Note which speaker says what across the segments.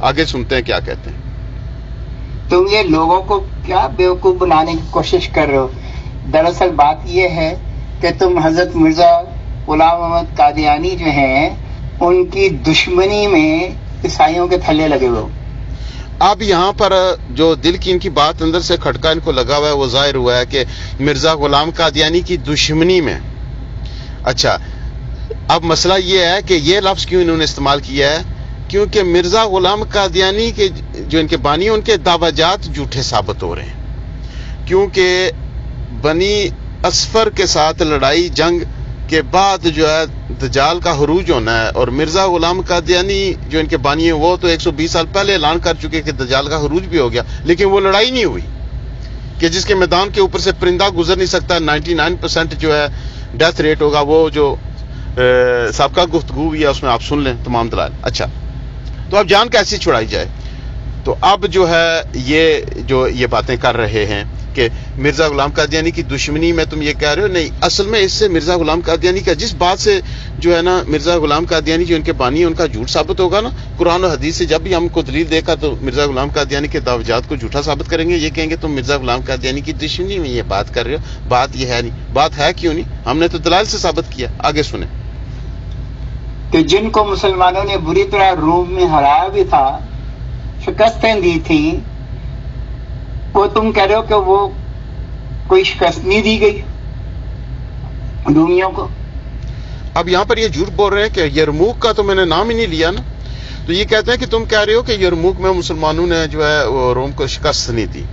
Speaker 1: آگے سنتے ہیں کیا کہتے ہیں۔
Speaker 2: تم یہ لوگوں کو کیا بیوقوف بنانے کی کوشش کر رہے ہو؟ دراصل بات یہ ہے کہ تم حضرت مرزا غلام محمد قادیانی جو ہیں ان کی دشمنی میں عیسائیوں کے تھلے لگے ہوئے ہو۔
Speaker 1: اب یہاں پر جو دل کی ان کی بات اندر سے کھٹکا ان کو لگا ہوا ہے وہ ظاہر ہوا ہے کہ مرزا غلام قادیانی کی دشمنی میں۔ اچھا، اب مسئلہ یہ ہے کہ یہ لفظ کیوں انہوں نے استعمال کیا ہے؟ کیونکہ مرزا غلام قادیانی کے جو ان کے بانی ہیں ان کے دعویٰ جات جھوٹے ثابت ہو رہے ہیں، کیونکہ بنی اصفر کے ساتھ لڑائی جنگ کے بعد جو ہے دجال کا خروج ہونا ہے، اور مرزا غلام قادیانی جو ان کے بانی ہیں وہ تو 120 سال پہلے اعلان کر چکے کہ دجال کا خروج بھی ہو گیا، لیکن وہ لڑائی نہیں ہوئی کہ جس کے میدان کے اوپر سے پرندہ گزر نہیں سکتا۔ 99% جو ہے ڈیتھ ریٹ ہوگا، وہ جو سابقہ گفتگو ہوئی ہے اس میں آپ سن لیں تمام دلائل۔ اچھا، تو اب جان کیسی چھڑائی جائے؟ تو اب جو ہے یہ باتیں کر رہے ہیں کہ مرزا غلام قادیانی کی دشمنی میں تم یہ کہہ رہے ہو، نہیں، اصل میں اس سے مرزا غلام قادیانی کا جس بات سے جو ہے نا مرزا غلام قادیانی جو ان کے بانی ہیں ان کا جھوٹ ثابت ہوگا نا، قرآن و حدیث سے جب بھی ہم کو دلیل دیکھا تو مرزا غلام قادیانی کے دعویات کو جھوٹا ثابت کریں گے، یہ کہیں گے تم مرزا غلام قادیانی کی دشمنی میں یہ بات کر رہے ہو، بات یہ ہے نہیں، بات ہے کیوں نہیں؟ ہم نے تو دلائل سے ثابت کیا۔ آگے سنیں
Speaker 2: کہ جن کو مسلمانوں نے بری طرح روم میں ہرایا بھی تھا، شکستیں دی تھیں، وہ تم کہہ رہے ہو کہ وہ کوئی شکست نہیں دی گئی رومیوں کو۔
Speaker 1: اب یہاں پر یہ جھوٹ بول رہے ہیں کہ یرموک کا تو میں نے نام ہی نہیں لیا نا، تو یہ کہتے ہیں کہ تم کہہ رہے ہو کہ یرموک میں مسلمانوں نے جو ہے وہ روم کو شکست نہیں دی۔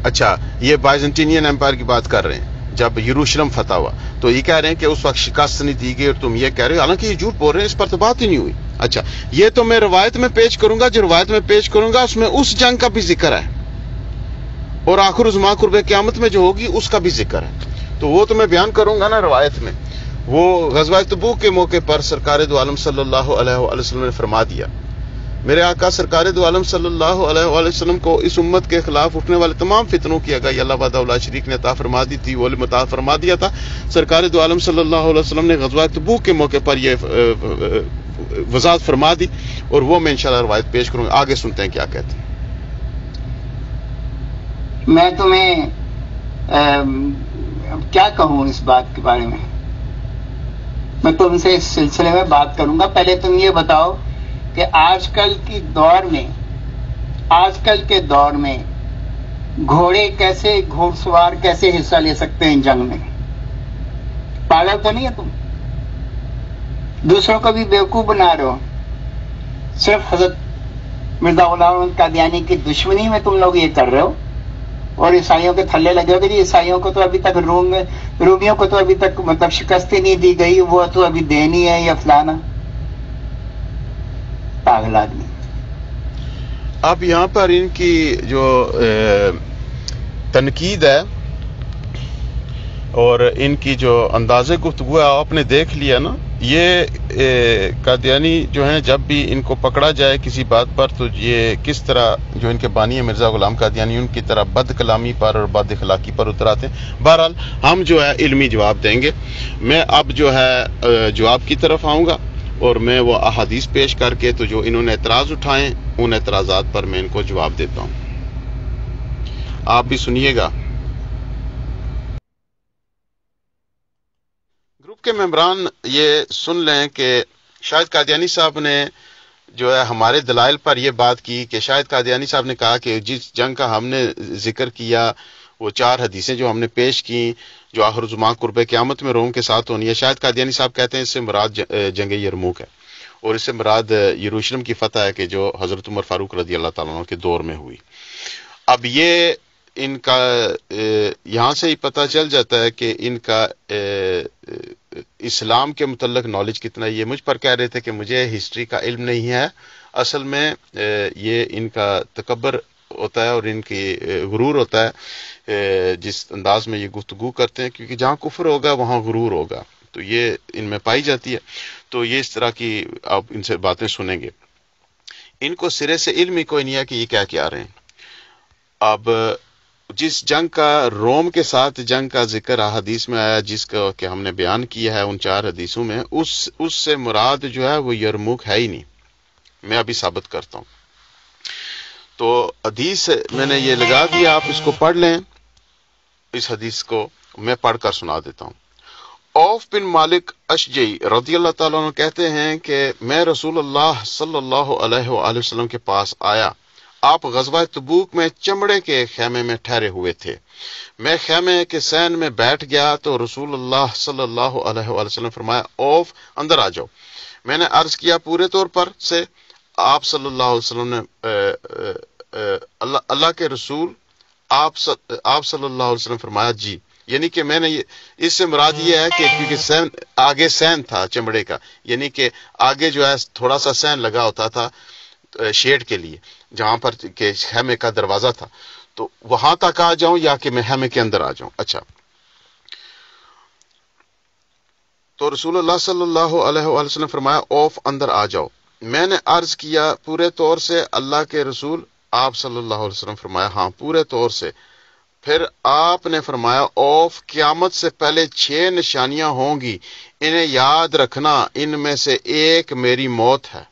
Speaker 1: اچھا، یہ بائزنٹینین ایمپائر کی بات کر رہے ہیں جب یروشلم فتح ہوا، تو یہ کہہ رہے ہیں کہ اس وقت شکست نہیں دی گئی، اور تم یہ کہہ رہے ہو، حالانکہ یہ جھوٹ بول رہے ہیں، اس پر تو بات ہی نہیں ہوئی۔ اچھا، یہ تو میں روایت میں پیش کروں گا، جو روایت میں پیش کروں گا اس میں اس جنگ کا بھی ذکر ہے، اور آخر الزمان قرب قیامت میں جو ہوگی اس کا بھی ذکر ہے، تو وہ تو میں بیان کروں گا نا روایت میں۔ وہ غزوہ تبوک کے موقع پر سرکار دو عالم صلی اللہ علیہ وآلہ وسلم نے فرما دیا، میرے آقا سرکار دو عالم صلی اللہ علیہ وآلہ وسلم کو اس امت کے خلاف اٹھنے والے تمام فتنوں کی آگاہی اللہ وحدہ لا شریک نے عطا فرما دی تھی، وہ علم عطا فرما دیا تھا۔ سرکار دو عالم صلی اللہ علیہ وسلم نے غزوہ تبوک کے موقع پر یہ وضاحت فرما دی، اور وہ میں انشاءاللہ روایت پیش کروں گا۔ آگے سنتے ہیں کیا کہتے ہیں۔
Speaker 2: میں تمہیں کیا کہوں اس بات کے بارے میں تم سے اس سلسلے میں بات کروں گا۔ پہلے تم یہ بتاؤ کہ آج کل کے دور میں گھوڑے کیسے، گھوڑ سوار کیسے حصہ لے سکتے ہیں جنگ میں؟ پاگل تو نہیں ہے تم؟ دوسروں کو بھی بیوقوف بنا رہے ہو۔ صرف حضرت مرزا غلام قادیانی کی دشمنی میں تم لوگ یہ کر رہے ہو، اور عیسائیوں کے تھلے لگے ہو کہ عیسائیوں کو تو ابھی تک رومیوں کو تو ابھی تک مطلب شکست ہی نہیں دی گئی، وہ تو ابھی دینی ہے یا فلانا۔ پاگل آدمی۔
Speaker 1: اب یہاں پر ان کی جو تنقید ہے اور ان کی جو انداز گفتگو ہے آپ نے دیکھ لیا نا، یہ قادیانی جو ہیں جب بھی ان کو پکڑا جائے کسی بات پر تو یہ کس طرح جو ان کے بانی ہیں مرزا غلام قادیانی ان کی طرح بد کلامی پر اور بد اخلاقی پر اتراتے ہیں۔ بہرحال ہم جو ہے علمی جواب دیں گے۔ میں اب جو ہے جواب کی طرف آؤں گا، اور میں وہ احادیث پیش کر کے تو جو انہوں نے اعتراض اٹھائے ان اعتراضات پر میں ان کو جواب دیتا ہوں، آپ بھی سنیے گا۔ گروپ کے ممبران یہ سن لیں کہ شاہد قادیانی صاحب نے جو ہے ہمارے دلائل پر یہ بات کی کہ شاہد قادیانی صاحب نے کہا کہ جس جنگ کا ہم نے ذکر کیا وہ 4 حدیثیں جو ہم نے پیش کی جو آخر الزمان قرب قیامت میں روم کے ساتھ ہونی ہے، شاہد قادیانی صاحب کہتے ہیں اس سے مراد جنگ یرموک ہے، اور اس سے مراد یروشلم کی فتح ہے کہ جو حضرت عمر فاروق رضی اللہ تعالیٰ عنہ کے دور میں ہوئی۔ اب یہ ان کا یہاں سے ہی پتہ چل جاتا ہے کہ ان کا اسلام کے متعلق نالج کتنا ہے۔ یہ مجھ پر کہہ رہے تھے کہ مجھے ہسٹری کا علم نہیں ہے، اصل میں یہ ان کا تکبر ہوتا ہے اور ان کی غرور ہوتا ہے جس انداز میں یہ گفتگو کرتے ہیں، کیونکہ جہاں کفر ہوگا وہاں غرور ہوگا، تو یہ ان میں پائی جاتی ہے، تو یہ اس طرح کی آپ ان سے باتیں سنیں گے۔ ان کو سرے سے علم ہی کوئی نہیں ہے کہ یہ کیا کہہ رہے ہیں۔ اب جس جنگ کا روم کے ساتھ جنگ کا ذکر حدیث میں آیا جس کا کہ ہم نے بیان کیا ہے ان 4 حدیثوں میں، اس سے مراد جو ہے وہ یرموک ہے ہی نہیں، میں ابھی ثابت کرتا ہوں. تو حدیث میں نے یہ لگا دیا، آپ اس کو پڑھ لیں. اس حدیث کو میں پڑھ کر سنا دیتا ہوں. اوف بن مالک اشجعی رضی اللہ تعالیٰ عنہ کہتے ہیں کہ میں رسول اللہ صلی اللہ علیہ وآلہ وسلم کے پاس آیا. آپ غزوہ تبوک میں چمڑے کے خیمے میں ٹھہرے ہوئے تھے. میں خیمے کے سین میں بیٹھ گیا تو رسول اللہ صلی اللہ علیہ وآلہ وسلم فرمایا اوف اندر آ جاؤ. میں نے عرض کیا پورے طور پر سے. آپ صلی اللہ علیہ وسلم نے اللہ کے رسول آپ صلی اللہ علیہ وسلم فرمایا جی. یعنی کہ میں نے اس سے مراد یہ ہے کہ کیونکہ سین آگے سین تھا چمڑے کا، یعنی کہ آگے جو ہے تھوڑا سا سین لگا ہوتا تھا شیڈ کے لیے جہاں پر کہ خیمے کا دروازہ تھا، تو وہاں تک آ جاؤں یا کہ میں خیمے کے اندر آ جاؤں. اچھا، تو رسول اللہ صلی اللہ علیہ وآلہ وسلم فرمایا اوف اندر آ جاؤ. میں نے عرض کیا پورے طور سے اللہ کے رسول. آپ صلی اللہ علیہ وسلم فرمایا ہاں پورے طور سے. پھر آپ نے فرمایا اوف قیامت سے پہلے 6 نشانیاں ہوں گی، انہیں یاد رکھنا، ان میں سے ایک میری موت ہے.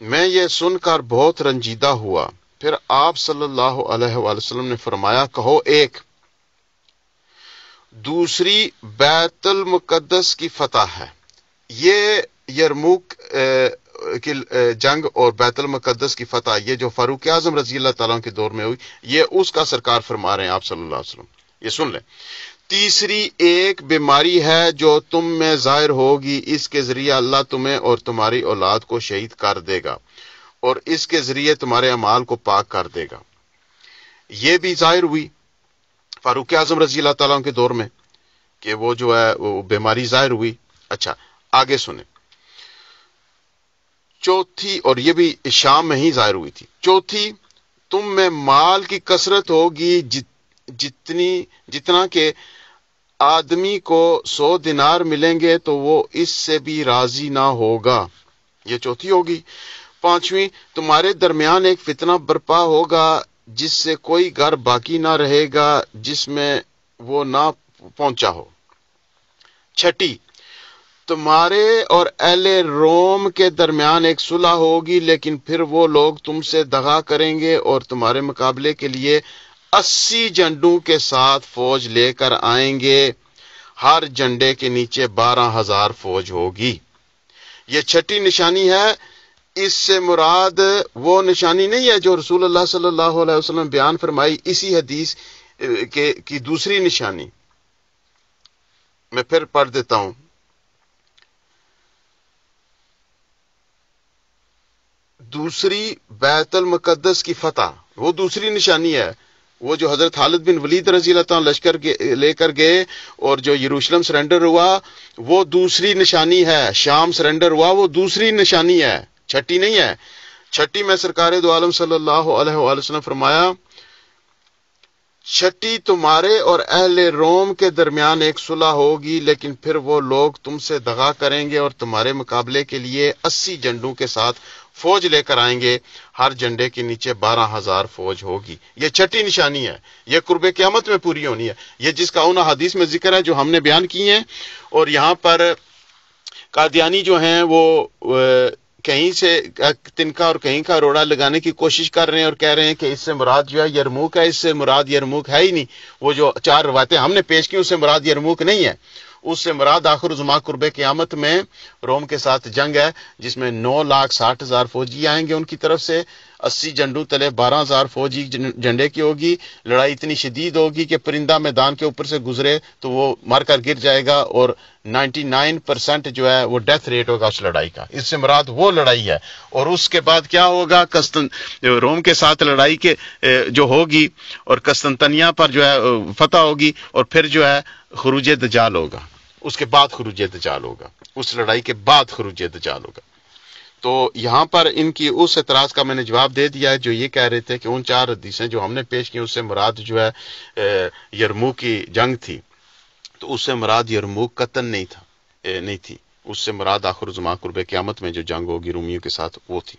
Speaker 1: میں یہ سن کر بہت رنجیدہ ہوا. پھر آپ صلی اللہ علیہ وآلہ وسلم نے فرمایا کہو ایک. دوسری بیت المقدس کی فتح ہے. یہ یرموک کی جنگ اور بیت المقدس کی فتح، یہ جو فاروق اعظم رضی اللہ تعالیٰ کے دور میں ہوئی، یہ اس کا سرکار فرما رہے ہیں آپ صلی اللہ علیہ وسلم. یہ سن لیں. تیسری ایک بیماری ہے جو تم میں ظاہر ہوگی، اس کے ذریعے اللہ تمہیں اور تمہاری اولاد کو شہید کر دے گا اور اس کے ذریعے تمہارے اعمال کو پاک کر دے گا. یہ بھی ظاہر ہوئی فاروق اعظم رضی اللہ تعالیٰ کے دور میں کہ وہ جو ہے وہ بیماری ظاہر ہوئی. اچھا آگے سنیں. چوتھی، اور یہ بھی شام میں ہی ظاہر ہوئی تھی. چوتھی، تم میں مال کی کثرت ہوگی جتنا کہ آدمی کو 100 دینار ملیں گے تو وہ اس سے بھی راضی نہ ہوگا. یہ چوتھی ہوگی. پانچویں، تمہارے درمیان ایک فتنہ برپا ہوگا جس سے کوئی گھر باقی نہ رہے گا جس میں وہ نہ پہنچا ہو. چھٹی، تمہارے اور اہل روم کے درمیان ایک صلح ہوگی لیکن پھر وہ لوگ تم سے دغا کریں گے اور تمہارے مقابلے کے لیے 80 جھنڈوں کے ساتھ فوج لے کر آئیں گے. ہر جھنڈے کے نیچے 12,000 فوج ہوگی. یہ چھٹی نشانی ہے. اس سے مراد وہ نشانی نہیں ہے جو رسول اللہ صلی اللہ علیہ وسلم بیان فرمائی اسی حدیث کی دوسری نشانی. میں پھر پڑھ دیتا ہوں. دوسری بیت المقدس کی فتح، وہ دوسری نشانی ہے. وہ جو حضرت خالد بن ولید رضی اللہ تعالیٰ لشکر لے کر گئے اور جو یروشلم سرنڈر ہوا وہ دوسری نشانی ہے. شام سرنڈر ہوا وہ دوسری نشانی ہے، چھٹی نہیں ہے. چھٹی میں سرکار دو عالم صلی اللہ علیہ وآلہ وسلم فرمایا چھٹی، تمہارے اور اہل روم کے درمیان ایک صلح ہوگی لیکن پھر وہ لوگ تم سے دغا کریں گے اور تمہارے مقابلے کے لیے 80 جھنڈوں کے ساتھ فوج لے کر آئیں گے. ہر جھنڈے کے نیچے 12,000 فوج ہوگی. یہ چھٹی نشانی ہے. یہ قرب قیامت میں پوری ہونی ہے. یہ جس کا ان حدیث میں ذکر ہے جو ہم نے بیان کی ہیں. اور یہاں پر قادیانی جو ہیں وہ کہیں سے تنکا اور کہیں کا روڑا لگانے کی کوشش کر رہے ہیں اور کہہ رہے ہیں کہ اس سے مراد جو ہے یرموک ہے. اس سے مراد یرموک ہے ہی نہیں. وہ جو 4 روایتیں ہم نے پیش کی اس سے مراد یرموک نہیں ہے. اس سے مراد آخر الزمان قرب قیامت میں روم کے ساتھ جنگ ہے جس میں 9,60,000 فوجی آئیں گے ان کی طرف سے. 80 جھنڈوں تلے 12,000 فوجی جھنڈے کی ہوگی. لڑائی اتنی شدید ہوگی کہ پرندہ میدان کے اوپر سے گزرے تو وہ مر کر گر جائے گا اور 99% جو ہے وہ ڈیتھ ریٹ ہوگا اس لڑائی کا. اس سے مراد وہ لڑائی ہے. اور اس کے بعد کیا ہوگا؟ روم کے ساتھ لڑائی کے جو ہوگی اور قسطنطنیہ پر جو ہے فتح ہوگی اور پھر جو ہے خروج دجال ہوگا. اس کے بعد خروج دجال ہوگا. اس لڑائی کے بعد خروج دجال ہوگا. تو یہاں پر ان کی اس اعتراض کا میں نے جواب دے دیا ہے جو یہ کہہ رہے تھے کہ ان 4 حدیثیں جو ہم نے پیش کی اس سے مراد جو ہے یرموک کی جنگ تھی. تو اس سے مراد یرموک قطن نہیں تھی. اس سے مراد آخر الزمان قرب قیامت میں جو جنگ ہوگی رومیوں کے ساتھ وہ تھی.